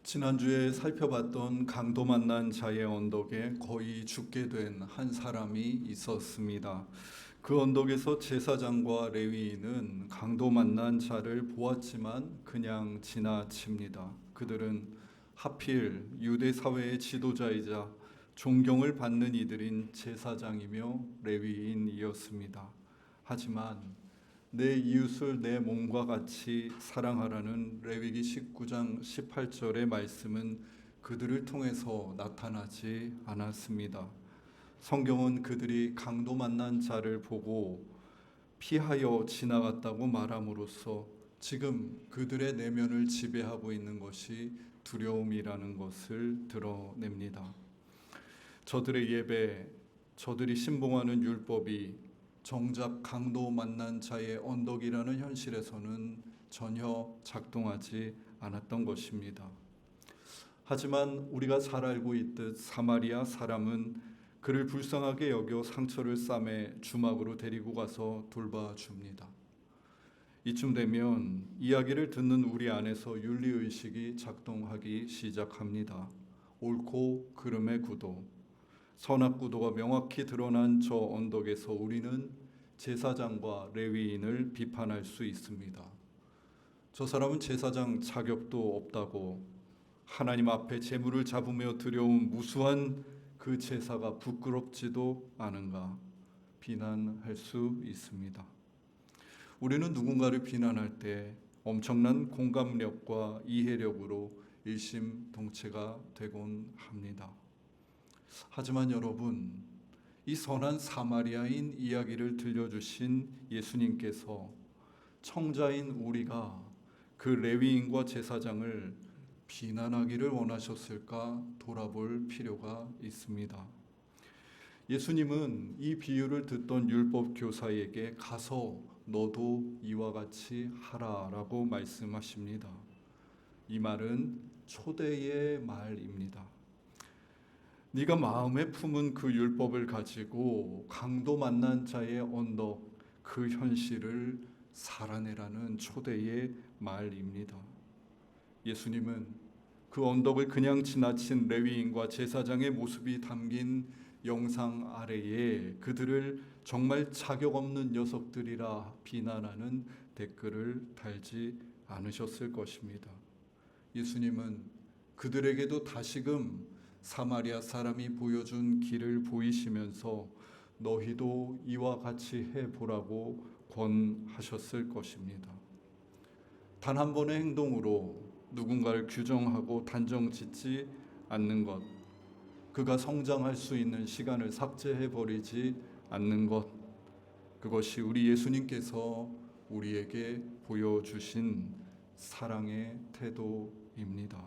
지난주에 살펴봤던 강도 만난 자의 언덕에 거의 죽게 된 한 사람이 있었습니다. 그 언덕에서 제사장과 레위인은 강도 만난 자를 보았지만 그냥 지나칩니다. 그들은 하필 유대 사회의 지도자이자 존경을 받는 이들인 제사장이며 레위인이었습니다. 하지만 내 이웃을 내 몸과 같이 사랑하라는 레위기 19장 18절의 말씀은 그들을 통해서 나타나지 않았습니다. 성경은 그들이 강도 만난 자를 보고 피하여 지나갔다고 말함으로써 지금 그들의 내면을 지배하고 있는 것이 두려움이라는 것을 드러냅니다. 저들의 예배, 저들이 신봉하는 율법이 정작 강도 만난 자의 언덕이라는 현실에서는 전혀 작동하지 않았던 것입니다. 하지만 우리가 잘 알고 있듯 사마리아 사람은 그를 불쌍하게 여겨 상처를 싸매 주막으로 데리고 가서 돌봐줍니다. 이쯤 되면 이야기를 듣는 우리 안에서 윤리의식이 작동하기 시작합니다. 옳고 그름의 구도, 선악구도가 명확히 드러난 저 언덕에서 우리는 제사장과 레위인을 비판할 수 있습니다. 저 사람은 제사장 자격도 없다고, 하나님 앞에 제물을 잡으며 드려온 무수한 그 제사가 부끄럽지도 않은가 비난할 수 있습니다. 우리는 누군가를 비난할 때 엄청난 공감력과 이해력으로 일심동체가 되곤 합니다. 하지만 여러분, 이 선한 사마리아인 이야기를 들려주신 예수님께서 청자인 우리가 그 레위인과 제사장을 비난하기를 원하셨을까 돌아볼 필요가 있습니다. 예수님은 이 비유를 듣던 율법 교사에게 가서 너도 이와 같이 하라라고 말씀하십니다. 이 말은 초대의 말입니다. 네가 마음에 품은 그 율법을 가지고 강도 만난 자의 언덕, 그 현실을 살아내라는 초대의 말입니다. 예수님은 그 언덕을 그냥 지나친 레위인과 제사장의 모습이 담긴 영상 아래에 그들을 정말 자격 없는 녀석들이라 비난하는 댓글을 달지 않으셨을 것입니다. 예수님은 그들에게도 다시금 사마리아 사람이 보여준 길을 보이시면서 너희도 이와 같이 해보라고 권하셨을 것입니다. 단 한 번의 행동으로 누군가를 규정하고 단정 짓지 않는 것, 그가 성장할 수 있는 시간을 삭제해버리지 않는 것, 그것이 우리 예수님께서 우리에게 보여주신 사랑의 태도입니다.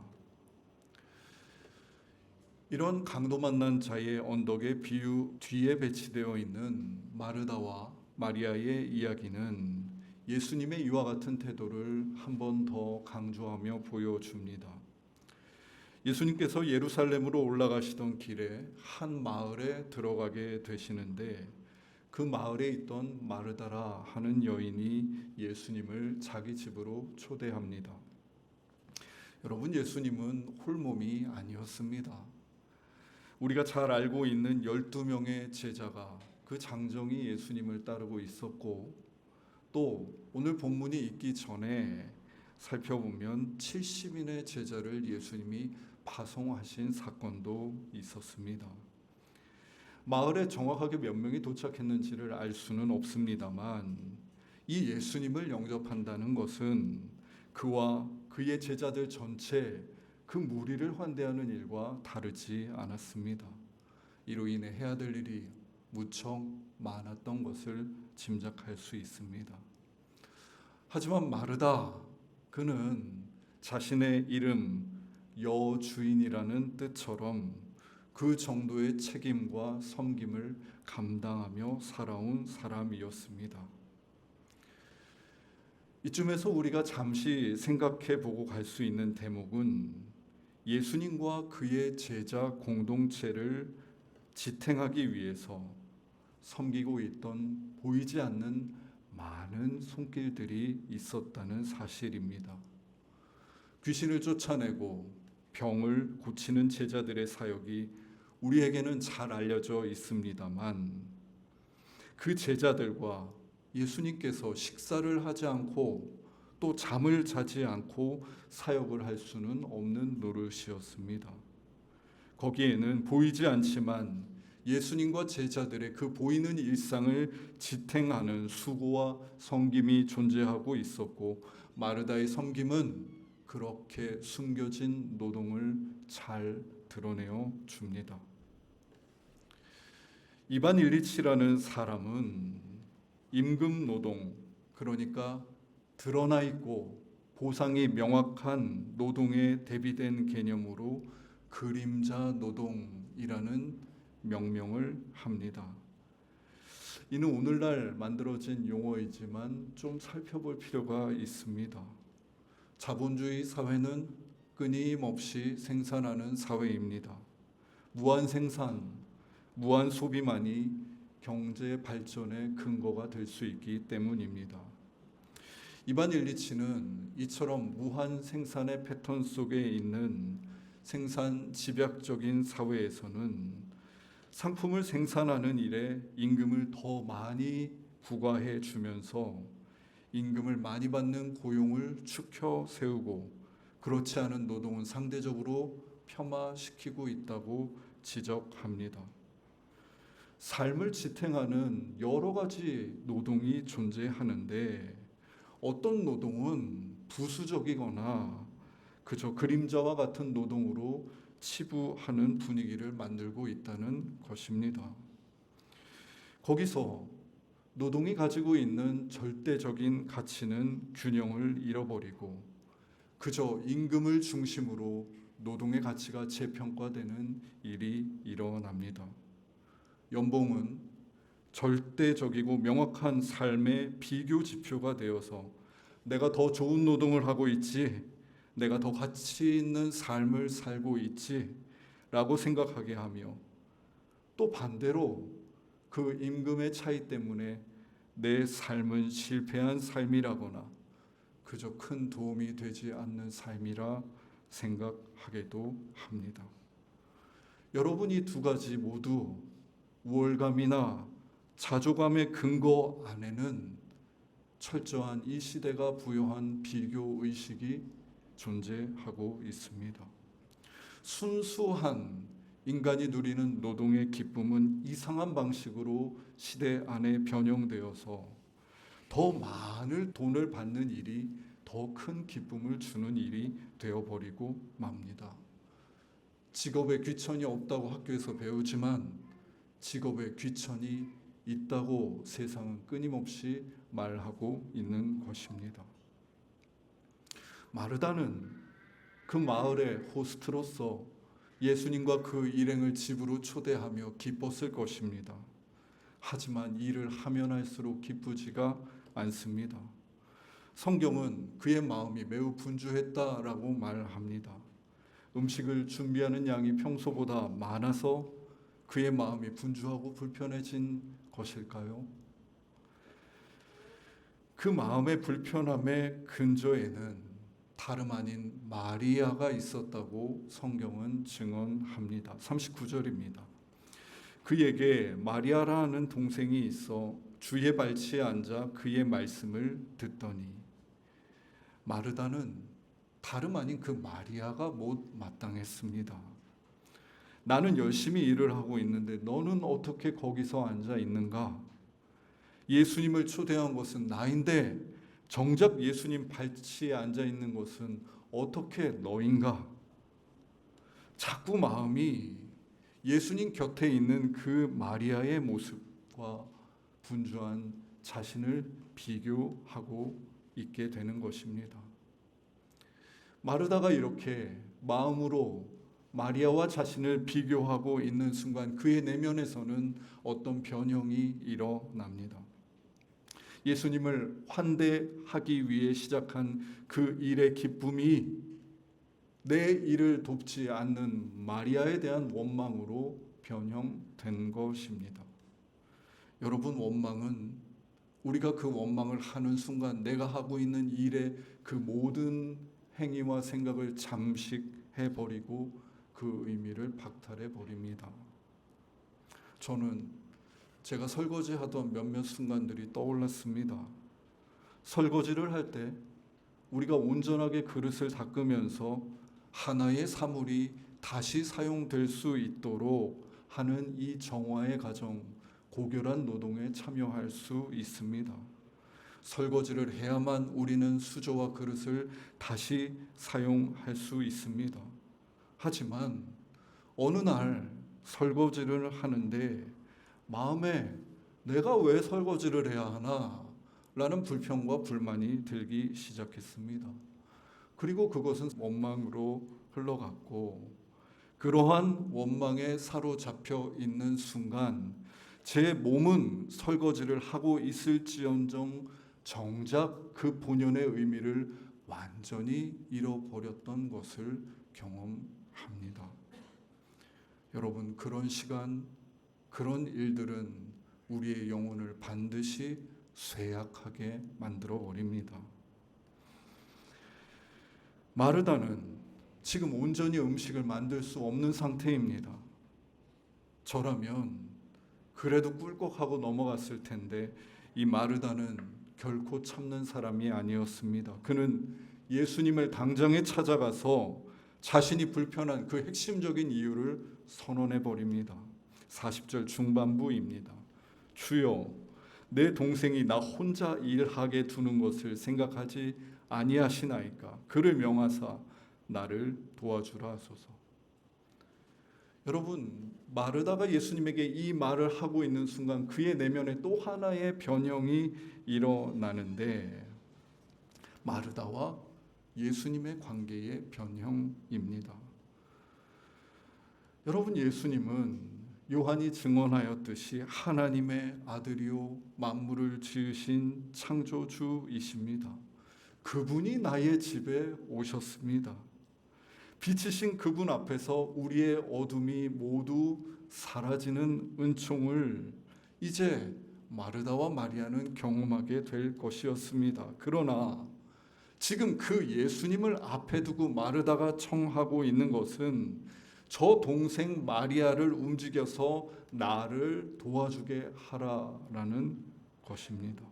이런 강도 만난 자의 언덕의 비유 뒤에 배치되어 있는 마르다와 마리아의 이야기는 예수님의 이와 같은 태도를 한 번 더 강조하며 보여줍니다. 예수님께서 예루살렘으로 올라가시던 길에 한 마을에 들어가게 되시는데 그 마을에 있던 마르다라 하는 여인이 예수님을 자기 집으로 초대합니다. 여러분, 예수님은 홀몸이 아니었습니다. 우리가 잘 알고 있는 12명의 제자가 그 장정이 예수님을 따르고 있었고, 또 오늘 본문이 있기 전에 살펴보면 70인의 제자를 예수님이 파송하신 사건도 있었습니다. 마을에 정확하게 몇 명이 도착했는지를 알 수는 없습니다만 이 예수님을 영접한다는 것은 그와 그의 제자들 전체 그 무리를 환대하는 일과 다르지 않았습니다. 이로 인해 해야 될 일이 무척 많았던 것을 짐작할 수 있습니다. 하지만 마르다, 그는 자신의 이름 여주인이라는 뜻처럼 그 정도의 책임과 섬김을 감당하며 살아온 사람이었습니다. 이쯤에서 우리가 잠시 생각해 보고 갈 수 있는 대목은 예수님과 그의 제자 공동체를 지탱하기 위해서 섬기고 있던 보이지 않는 많은 손길들이 있었다는 사실입니다. 귀신을 쫓아내고 병을 고치는 제자들의 사역이 우리에게는 잘 알려져 있습니다만, 그 제자들과 예수님께서 식사를 하지 않고 또 잠을 자지 않고 사역을 할 수는 없는 노릇이었습니다. 거기에는 보이지 않지만 예수님과 제자들의 그 보이는 일상을 지탱하는 수고와 섬김이 존재하고 있었고, 마르다의 섬김은 그렇게 숨겨진 노동을 잘 드러내어 줍니다. 이반 일리치라는 사람은 임금 노동, 그러니까 드러나 있고 보상이 명확한 노동에 대비된 개념으로 그림자 노동이라는 명명을 합니다. 이는 오늘날 만들어진 용어이지만 좀 살펴볼 필요가 있습니다. 자본주의 사회는 끊임없이 생산하는 사회입니다. 무한 생산, 무한 소비만이 경제 발전의 근거가 될 수 있기 때문입니다. 이반 일리치는 이처럼 무한 생산의 패턴 속에 있는 생산 집약적인 사회에서는 상품을 생산하는 일에 임금을 더 많이 부과해 주면서 임금을 많이 받는 고용을 축혀 세우고, 그렇지 않은 노동은 상대적으로 폄하시키고 있다고 지적합니다. 삶을 지탱하는 여러 가지 노동이 존재하는데, 어떤 노동은 부수적이거나 그저 그림자와 같은 노동으로 치부하는 분위기를 만들고 있다는 것입니다. 거기서 노동이 가지고 있는 절대적인 가치는 균형을 잃어버리고 그저 임금을 중심으로 노동의 가치가 재평가되는 일이 일어납니다. 연봉은 절대적이고 명확한 삶의 비교 지표가 되어서 내가 더 좋은 노동을 하고 있지, 내가 더 가치 있는 삶을 살고 있지 라고 생각하게 하며, 또 반대로 그 임금의 차이 때문에 내 삶은 실패한 삶이라거나 그저 큰 도움이 되지 않는 삶이라 생각하기도 합니다. 여러분, 이 두 가지 모두 우월감이나 자조감의 근거 안에는 철저한 이 시대가 부여한 비교의식이 존재하고 있습니다. 순수한 인간이 누리는 노동의 기쁨은 이상한 방식으로 시대 안에 변형되어서 더 많은 돈을 받는 일이 더 큰 기쁨을 주는 일이 되어버리고 맙니다. 직업에 귀천이 없다고 학교에서 배우지만 직업에 귀천이 있다고 세상은 끊임없이 말하고 있는 것입니다. 마르다는 그 마을의 호스트로서 예수님과 그 일행을 집으로 초대하며 기뻤을 것입니다. 하지만 일을 하면 할수록 기쁘지가 않습니다. 성경은 그의 마음이 매우 분주했다라고 말합니다. 음식을 준비하는 양이 평소보다 많아서 그의 마음이 분주하고 불편해진 것일까요? 그 마음의 불편함의 근저에는 다름 아닌 마리아가 있었다고 성경은 증언합니다. 39절입니다. 그에게 마리아라는 동생이 있어 주의 발치에 앉아 그의 말씀을 듣더니, 마르다는 다름 아닌 그 마리아가 못마땅했습니다. 나는 열심히 일을 하고 있는데 너는 어떻게 거기서 앉아 있는가? 예수님을 초대한 것은 나인데 정작 예수님 발치에 앉아 있는 것은 어떻게 너인가? 자꾸 마음이 예수님 곁에 있는 그 마리아의 모습과 분주한 자신을 비교하고 있게 되는 것입니다. 마르다가 이렇게 마음으로 마리아와 자신을 비교하고 있는 순간 그의 내면에서는 어떤 변형이 일어납니다. 예수님을 환대하기 위해 시작한 그 일의 기쁨이 내 일을 돕지 않는 마리아에 대한 원망으로 변형된 것입니다. 여러분, 원망은 우리가 그 원망을 하는 순간 내가 하고 있는 일의 그 모든 행위와 생각을 잠식 해버리고 그 의미를 박탈해버립니다. 저는 제가 설거지하던 몇몇 순간들이 떠올랐습니다. 설거지를 할 때 우리가 온전하게 그릇을 닦으면서 하나의 사물이 다시 사용될 수 있도록 하는 이 정화의 과정, 고결한 노동에 참여할 수 있습니다. 설거지를 해야만 우리는 수저와 그릇을 다시 사용할 수 있습니다. 하지만 어느 날 설거지를 하는데 마음에 내가 왜 설거지를 해야 하나? 라는 불평과 불만이 들기 시작했습니다. 그리고 그것은 원망으로 흘러갔고, 그러한 원망에 사로잡혀 있는 순간 제 몸은 설거지를 하고 있을지언정 정작 그 본연의 의미를 완전히 잃어버렸던 것을 경험합니다. 여러분, 그런 시간, 그런 일들은 우리의 영혼을 반드시 쇠약하게 만들어 버립니다. 마르다는 지금 온전히 음식을 만들 수 없는 상태입니다. 저라면 그래도 꿀꺽하고 넘어갔을 텐데 이 마르다는 결코 참는 사람이 아니었습니다. 그는 예수님을 당장에 찾아가서 자신이 불편한 그 핵심적인 이유를 선언해 버립니다. 40절 중반부입니다. 주여, 내 동생이 나 혼자 일하게 두는 것을 생각하지 아니하시나이까? 그를 명하사 나를 도와주라 하소서. 여러분, 마르다가 예수님에게 이 말을 하고 있는 순간 그의 내면에 또 하나의 변형이 일어나는데 마르다와 예수님의 관계의 변형입니다. 여러분, 예수님은 요한이 증언하였듯이 하나님의 아들이요 만물을 지으신 창조주이십니다. 그분이 나의 집에 오셨습니다. 빛이신 그분 앞에서 우리의 어둠이 모두 사라지는 은총을 이제 마르다와 마리아는 경험하게 될 것이었습니다. 그러나 지금 그 예수님을 앞에 두고 마르다가 청하고 있는 것은 저 동생 마리아를 움직여서 나를 도와주게 하라라는 것입니다.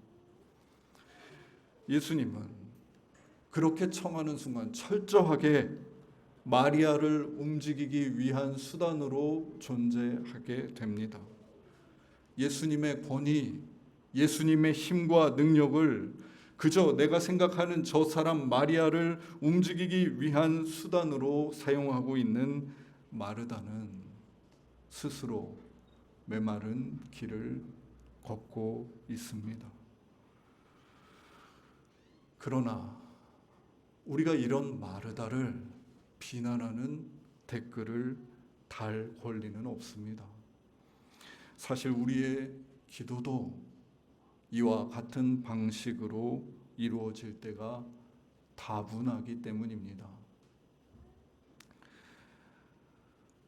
예수님은 그렇게 청하는 순간 철저하게 마리아를 움직이기 위한 수단으로 존재하게 됩니다. 예수님의 권위, 예수님의 힘과 능력을 그저 내가 생각하는 저 사람 마리아를 움직이기 위한 수단으로 사용하고 있는 마르다는 스스로 메마른 길을 걷고 있습니다. 그러나 우리가 이런 마르다를 비난하는 댓글을 달 권리는 없습니다. 사실 우리의 기도도 이와 같은 방식으로 이루어질 때가 다분하기 때문입니다.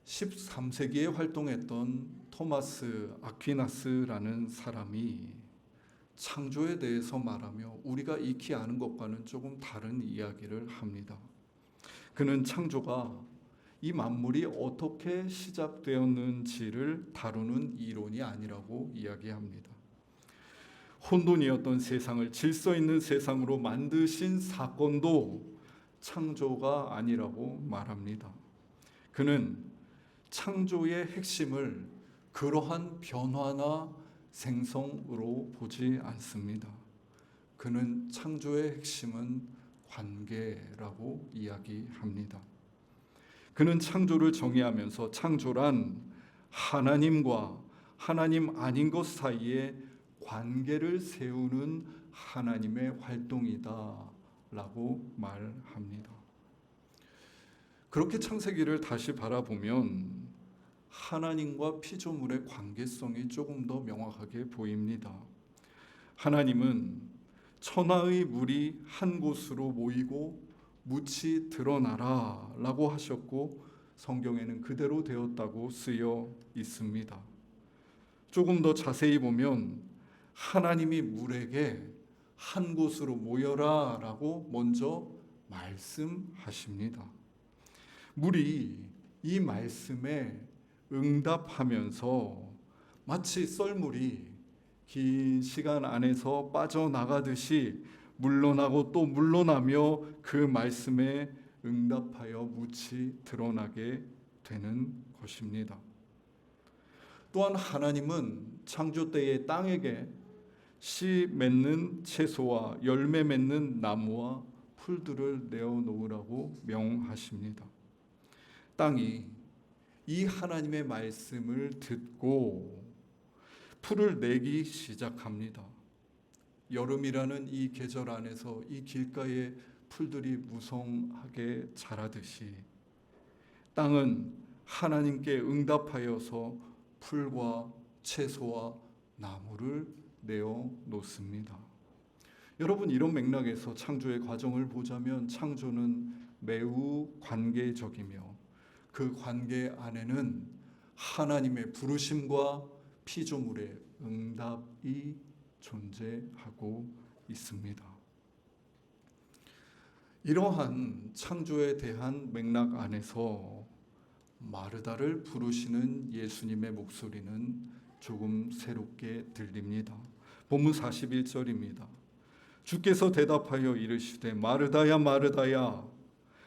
13세기에 활동했던 토마스 아퀴나스라는 사람이 창조에 대해서 말하며 우리가 익히 아는 것과는 조금 다른 이야기를 합니다. 그는 창조가 이 만물이 어떻게 시작되었는지를 다루는 이론이 아니라고 이야기합니다. 혼돈이었던 세상을 질서 있는 세상으로 만드신 사건도 창조가 아니라고 말합니다. 그는 창조의 핵심을 그러한 변화나 생성으로 보지 않습니다. 그는 창조의 핵심은 관계라고 이야기합니다. 그는 창조를 정의하면서 창조란 하나님과 하나님 아닌 것 사이에 관계를 세우는 하나님의 활동이다라고 말합니다. 그렇게 창세기를 다시 바라보면 하나님과 피조물의 관계성이 조금 더 명확하게 보입니다. 하나님은 천하의 물이 한 곳으로 모이고 묻이 드러나라 라고 하셨고 성경에는 그대로 되었다고 쓰여 있습니다. 조금 더 자세히 보면 하나님이 물에게 한 곳으로 모여라 라고 먼저 말씀하십니다. 물이 이 말씀에 응답하면서 마치 썰물이 긴 시간 안에서 빠져나가듯이 물러나고 또 물러나며 그 말씀에 응답하여 묻이 드러나게 되는 것입니다. 또한 하나님은 창조 때에 땅에게 씨 맺는 채소와 열매 맺는 나무와 풀들을 내어 놓으라고 명하십니다. 땅이 이 하나님의 말씀을 듣고 풀을 내기 시작합니다. 여름이라는 이 계절 안에서 이 길가에 풀들이 무성하게 자라듯이 땅은 하나님께 응답하여서 풀과 채소와 나무를 내어 놓습니다. 여러분, 이런 맥락에서 창조의 과정을 보자면 창조는 매우 관계적이며 그 관계 안에는 하나님의 부르심과 피조물의 응답이 존재하고 있습니다. 이러한 창조에 대한 맥락 안에서 마르다를 부르시는 예수님의 목소리는 조금 새롭게 들립니다. 본문 41절입니다. 주께서 대답하여 이르시되 마르다야 마르다야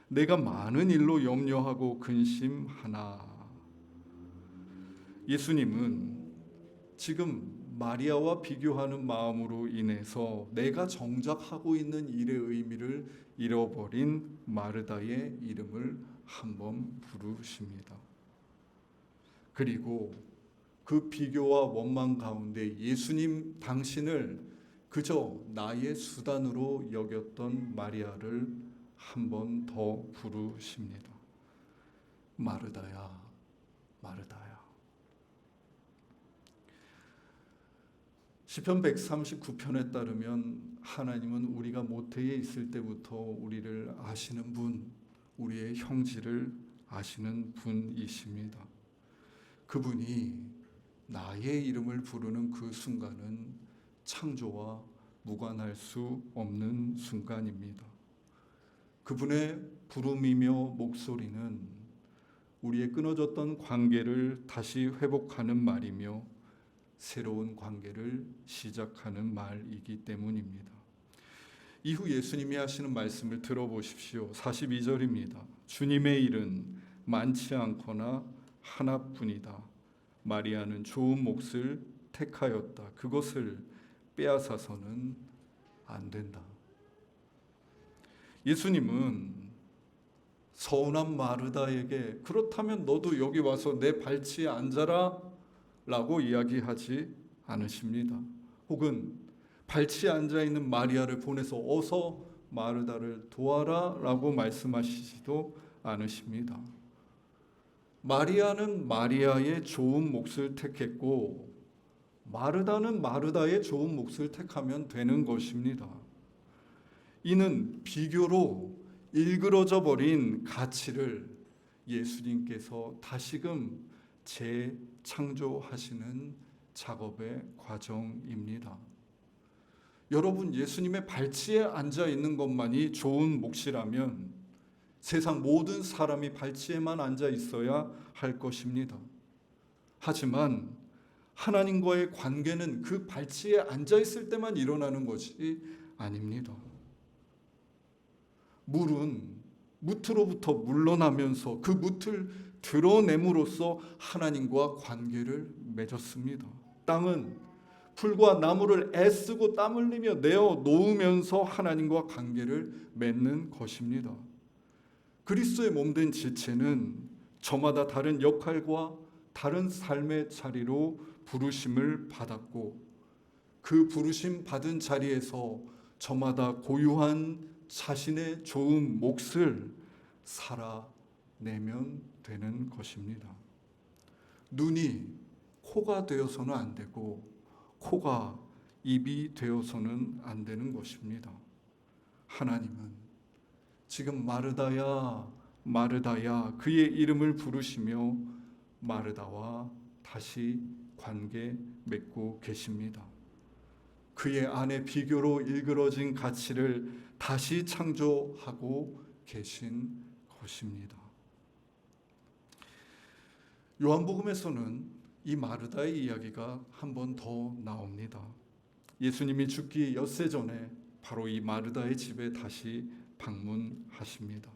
내가 많은 일로 염려하고 근심하나. 예수님은 지금 마리아와 비교하는 마음으로 인해서 내가 정작 하고 있는 일의 의미를 잃어버린 마르다의 이름을 한번 부르십니다. 그리고 그 비교와 원망 가운데 예수님 당신을 그저 나의 수단으로 여겼던 마리아를 한 번 더 부르십니다. 마르다야, 마르다야. 시편 139편에 따르면 하나님은 우리가 모태에 있을 때부터 우리를 아시는 분, 우리의 형질을 아시는 분이십니다. 그분이 나의 이름을 부르는 그 순간은 창조와 무관할 수 없는 순간입니다. 그분의 부름이며 목소리는 우리의 끊어졌던 관계를 다시 회복하는 말이며 새로운 관계를 시작하는 말이기 때문입니다. 이후 예수님이 하시는 말씀을 들어보십시오. 42절입니다. 주님의 일은 많지 않거나 하나뿐이다. 마리아는 좋은 몫을 택하였다. 그것을 빼앗아서는 안 된다. 예수님은 서운한 마르다에게 그렇다면 너도 여기 와서 내 발치에 앉아라 라고 이야기하지 않으십니다. 혹은 발치에 앉아있는 마리아를 보내서 어서 마르다를 도와라 라고 말씀하시지도 않으십니다. 마리아는 마리아의 좋은 몫을 택했고 마르다는 마르다의 좋은 몫을 택하면 되는 것입니다. 이는 비교로 일그러져 버린 가치를 예수님께서 다시금 재창조하시는 작업의 과정입니다. 여러분, 예수님의 발치에 앉아 있는 것만이 좋은 몫이라면 세상 모든 사람이 발치에만 앉아 있어야 할 것입니다. 하지만 하나님과의 관계는 그 발치에 앉아 있을 때만 일어나는 것이 아닙니다. 물은 무트로부터 물러나면서 그 무트를 드러냄으로써 하나님과 관계를 맺었습니다. 땅은 풀과 나무를 애쓰고 땀 흘리며 내어 놓으면서 하나님과 관계를 맺는 것입니다. 그리스도의 몸된 지체는 저마다 다른 역할과 다른 삶의 자리로 부르심을 받았고 그 부르심 받은 자리에서 저마다 고유한 자신의 좋은 몫을 살아내면 되는 것입니다. 눈이 코가 되어서는 안 되고 코가 입이 되어서는 안 되는 것입니다. 하나님은 지금 마르다야 마르다야 그의 이름을 부르시며 마르다와 다시 관계 맺고 계십니다. 그의 안에 비교로 일그러진 가치를 다시 창조하고 계신 것입니다. 요한복음에서는 이 마르다의 이야기가 한 번 더 나옵니다. 예수님이 죽기 엿새 전에 바로 이 마르다의 집에 다시 방문하십니다.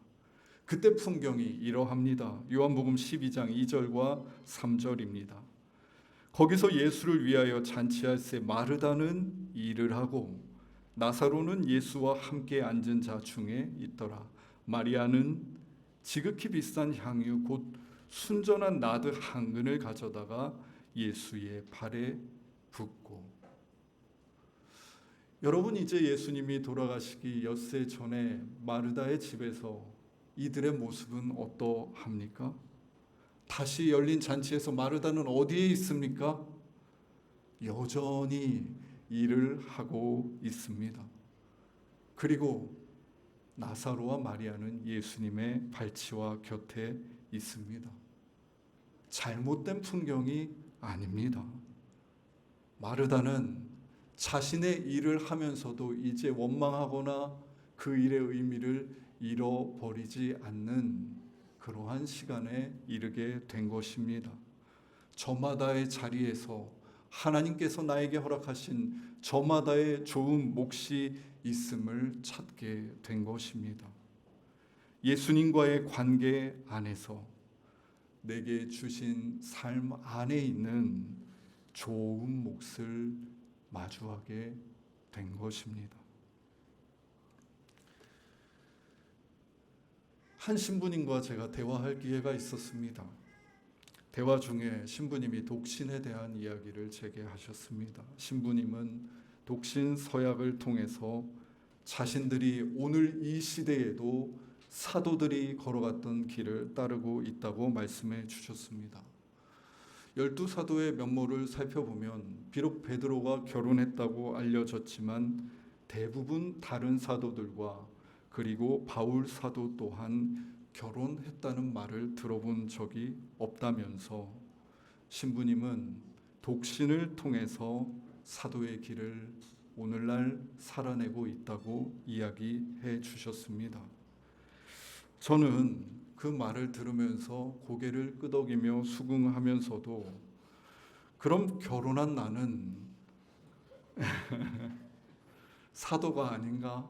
그때 풍경이 이러합니다. 요한복음 12장 2절과 3절입니다. 거기서 예수를 위하여 잔치할새 마르다는 일을 하고 나사로는 예수와 함께 앉은 자 중에 있더라. 마리아는 지극히 비싼 향유 곧 순전한 나드 한 근을 가져다가 예수의 발에 붓고. 여러분, 이제 예수님이 돌아가시기 엿새 전에 마르다의 집에서 이들의 모습은 어떠합니까? 다시 열린 잔치에서 마르다는 어디에 있습니까? 여전히 일을 하고 있습니다. 그리고 나사로와 마리아는 예수님의 발치와 곁에 있습니다. 잘못된 풍경이 아닙니다. 마르다는 자신의 일을 하면서도 이제 원망하거나 그 일의 의미를 잃어버리지 않는 그러한 시간에 이르게 된 것입니다. 저마다의 자리에서 하나님께서 나에게 허락하신 저마다의 좋은 몫이 있음을 찾게 된 것입니다. 예수님과의 관계 안에서 내게 주신 삶 안에 있는 좋은 몫을 마주하게 된 것입니다. 한 신부님과 제가 대화할 기회가 있었습니다. 대화 중에 신부님이 독신에 대한 이야기를 제게 하셨습니다. 신부님은 독신 서약을 통해서 자신들이 오늘 이 시대에도 사도들이 걸어갔던 길을 따르고 있다고 말씀해 주셨습니다. 12사도의 면모를 살펴보면 비록 베드로가 결혼했다고 알려졌지만 대부분 다른 사도들과 그리고 바울 사도 또한 결혼했다는 말을 들어본 적이 없다면서 신부님은 독신을 통해서 사도의 길을 오늘날 살아내고 있다고 이야기해 주셨습니다. 저는 그 말을 들으면서 고개를 끄덕이며 수긍하면서도 그럼 결혼한 나는 사도가 아닌가?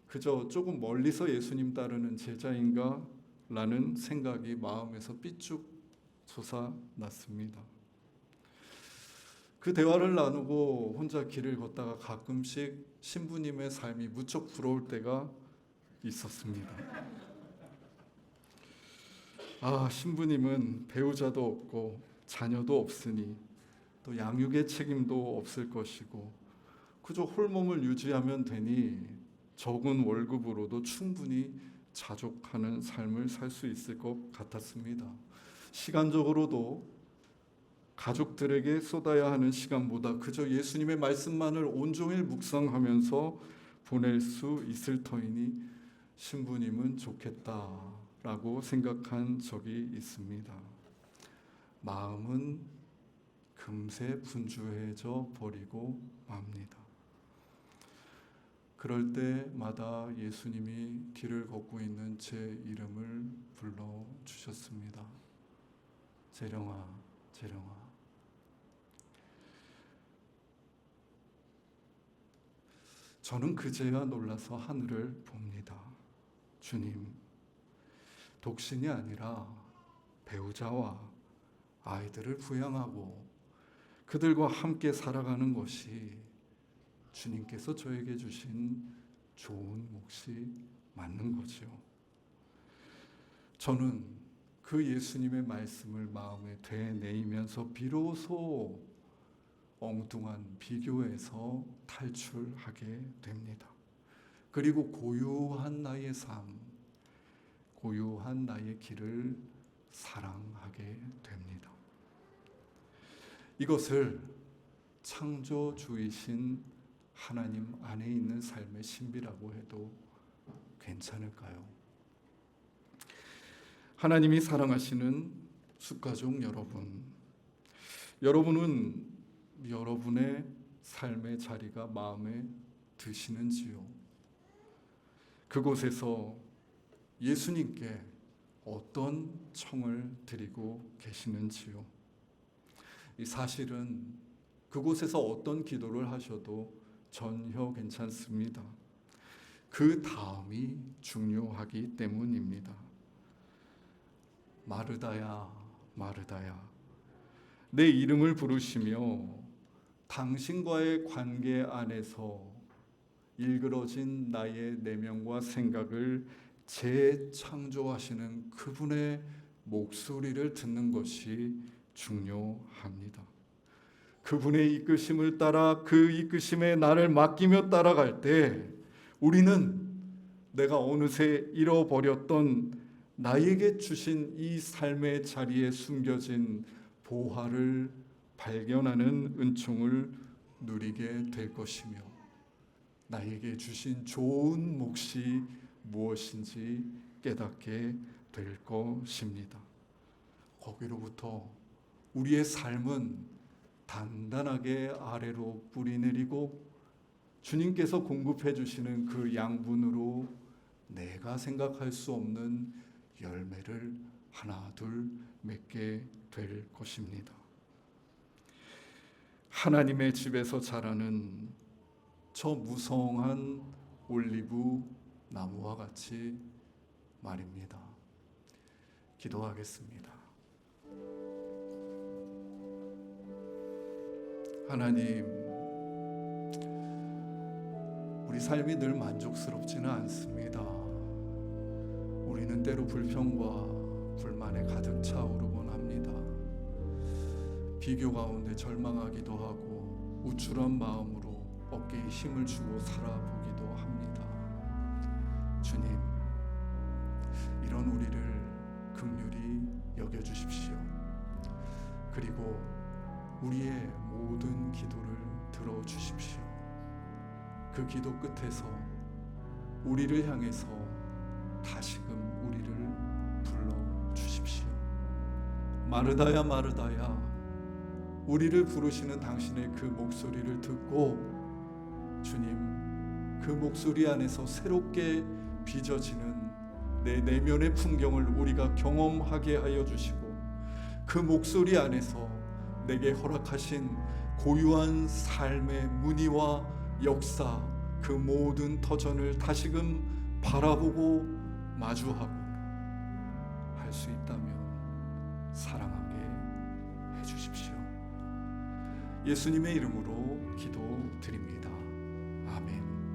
그저 조금 멀리서 예수님 따르는 제자인가? 라는 생각이 마음에서 삐쭉 솟아났습니다. 그 대화를 나누고 혼자 길을 걷다가 가끔씩 신부님의 삶이 무척 부러울 때가 있었습니다. 신부님은 배우자도 없고 자녀도 없으니 또 양육의 책임도 없을 것이고 그저 홀몸을 유지하면 되니 적은 월급으로도 충분히 자족하는 삶을 살 수 있을 것 같았습니다. 시간적으로도 가족들에게 쏟아야 하는 시간보다 그저 예수님의 말씀만을 온종일 묵상하면서 보낼 수 있을 터이니 신부님은 좋겠다라고 생각한 적이 있습니다. 마음은 금세 분주해져 버리고 맙니다. 그럴 때마다 예수님이 길을 걷고 있는 제 이름을 불러주셨습니다. 재령아, 재령아. 저는 그제야 놀라서 하늘을 봅니다. 주님, 독신이 아니라 배우자와 아이들을 부양하고 그들과 함께 살아가는 것이 주님께서 저에게 주신 좋은 몫이 맞는 거죠. 저는 그 예수님의 말씀을 마음에 되뇌이면서 비로소 엉뚱한 비교에서 탈출하게 됩니다. 그리고 고요한 나의 삶, 고요한 나의 길을 사랑하게 됩니다. 이것을 창조주이신 하나님 안에 있는 삶의 신비라고 해도 괜찮을까요? 하나님이 사랑하시는 숫가족 여러분, 여러분은 여러분의 삶의 자리가 마음에 드시는지요? 그곳에서 예수님께 어떤 청을 드리고 계시는지요? 이 사실은 그곳에서 어떤 기도를 하셔도 전혀 괜찮습니다. 그 다음이 중요하기 때문입니다. 마르다야, 마르다야, 내 이름을 부르시며 당신과의 관계 안에서 일그러진 나의 내면과 생각을 재창조하시는 그분의 목소리를 듣는 것이 중요합니다. 그분의 이끄심을 따라 그 이끄심에 나를 맡기며 따라갈 때 우리는 내가 어느새 잃어버렸던 나에게 주신 이 삶의 자리에 숨겨진 보화를 발견하는 은총을 누리게 될 것이며 나에게 주신 좋은 몫이 무엇인지 깨닫게 될 것입니다. 거기로부터 우리의 삶은 단단하게 아래로 뿌리 내리고 주님께서 공급해 주시는 그 양분으로 내가 생각할 수 없는 열매를 하나 둘 맺게 될 것입니다. 하나님의 집에서 자라는 저 무성한 올리브 나무와 같이 말입니다. 기도하겠습니다. 하나님, 우리 삶이 늘 만족스럽지는 않습니다. 우리는 때로 불평과 불만에 가득 차오르곤 합니다. 비교 가운데 절망하기도 하고 우쭐한 마음으로 어깨에 힘을 주고 살아보기도 합니다. 주님, 이런 우리를 긍휼히 여겨주십시오. 그리고 우리의 모든 기도를 들어주십시오. 그 기도 끝에서 우리를 향해서 다시금 우리를 불러주십시오. 마르다야, 마르다야, 우리를 부르시는 당신의 그 목소리를 듣고 주님, 그 목소리 안에서 새롭게 빚어지는 내 내면의 풍경을 우리가 경험하게 하여 주시고 그 목소리 안에서 내게 허락하신 고유한 삶의 문의와 역사, 그 모든 터전을 다시금 바라보고 마주하고 할 수 있다면 사랑하게 해주십시오. 예수님의 이름으로 기도드립니다. 아멘.